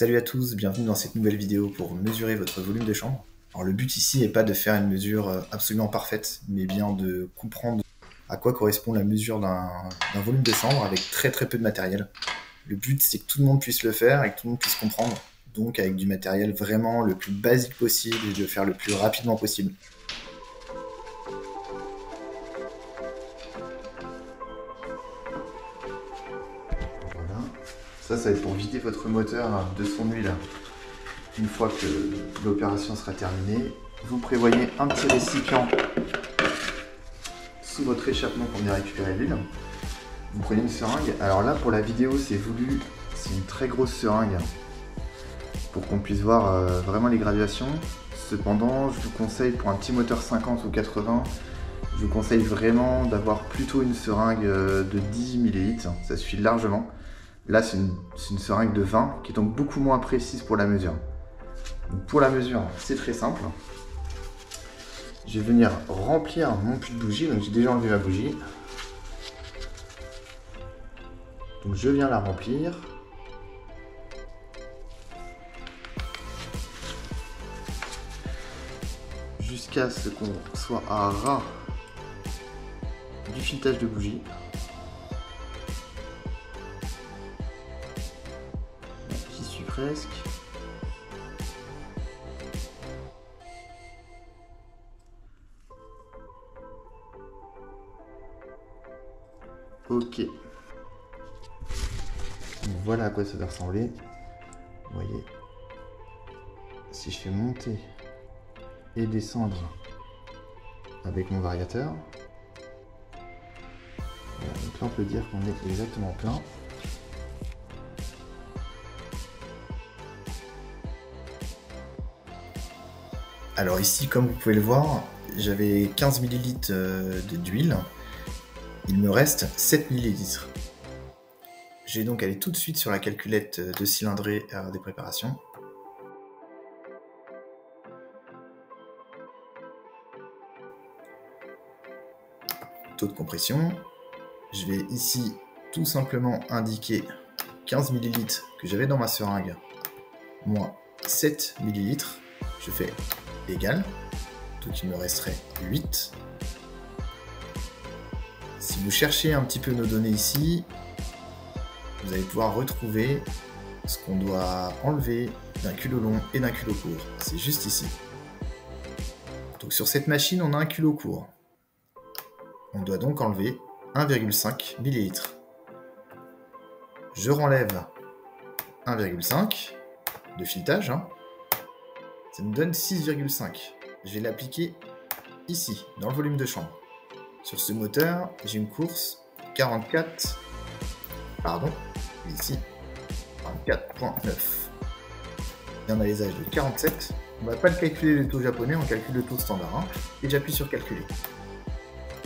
Salut à tous, bienvenue dans cette nouvelle vidéo pour mesurer votre volume de chambre. Alors le but ici n'est pas de faire une mesure absolument parfaite, mais bien de comprendre à quoi correspond la mesure d'un volume de chambre avec très peu de matériel. Le but c'est que tout le monde puisse le faire et que tout le monde puisse comprendre, donc avec du matériel vraiment le plus basique possible et de le faire le plus rapidement possible. Ça va être pour vider votre moteur de son huile. Une fois que l'opération sera terminée, vous prévoyez un petit récipient sous votre échappement pour venir récupérer l'huile. Vous prenez une seringue. Alors là, pour la vidéo, c'est voulu, c'est une très grosse seringue pour qu'on puisse voir vraiment les graduations. Cependant, je vous conseille pour un petit moteur 50 ou 80, je vous conseille vraiment d'avoir plutôt une seringue de 10 ml. Ça suffit largement. Là, c'est une seringue de 20 qui est donc beaucoup moins précise pour la mesure. Donc, pour la mesure, c'est très simple. Je vais venir remplir mon puits de bougie. Donc, j'ai déjà enlevé ma bougie. Donc, je viens la remplir. Jusqu'à ce qu'on soit à ras du filetage de bougie. J'y suis presque. Ok. Donc voilà à quoi ça doit ressembler. Vous voyez, si je fais monter et descendre avec mon variateur, voilà, donc là on peut dire qu'on est exactement plein. Alors ici, comme vous pouvez le voir, j'avais 15 ml d'huile. Il me reste 7 ml. Je vais donc aller tout de suite sur la calculette de cylindrée des préparations. Taux de compression. Je vais ici tout simplement indiquer 15 ml que j'avais dans ma seringue, moins 7 ml. Je fais égal, donc il me resterait 8. Si vous cherchez un petit peu nos données ici, vous allez pouvoir retrouver ce qu'on doit enlever d'un culot long et d'un culot court. C'est juste ici. Donc sur cette machine, on a un culot court. On doit donc enlever 1,5 ml. Je renlève 1,5 de filetage. Ça me donne 6,5. Je vais l'appliquer ici, dans le volume de chambre. Sur ce moteur, j'ai une course 44, pardon, ici, 44.9. Et on a les âges de 47. On ne va pas le calculer le taux japonais, on calcule le taux standard. Et j'appuie sur calculer.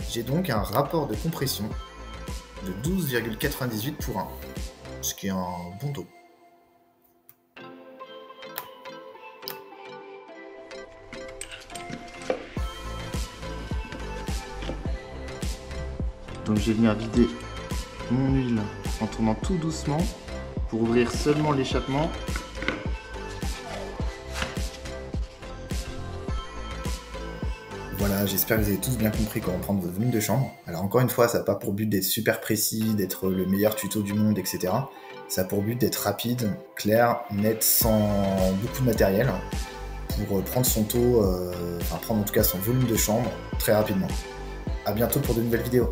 J'ai donc un rapport de compression de 12,98 pour 1, ce qui est un bon taux. Donc je vais venir vider mon huile en tournant tout doucement pour ouvrir seulement l'échappement. Voilà, j'espère que vous avez tous bien compris comment prendre votre volume de chambre. Alors encore une fois, ça n'a pas pour but d'être super précis, d'être le meilleur tuto du monde, etc. Ça a pour but d'être rapide, clair, net, sans beaucoup de matériel, pour prendre son taux, prendre en tout cas son volume de chambre très rapidement. A bientôt pour de nouvelles vidéos.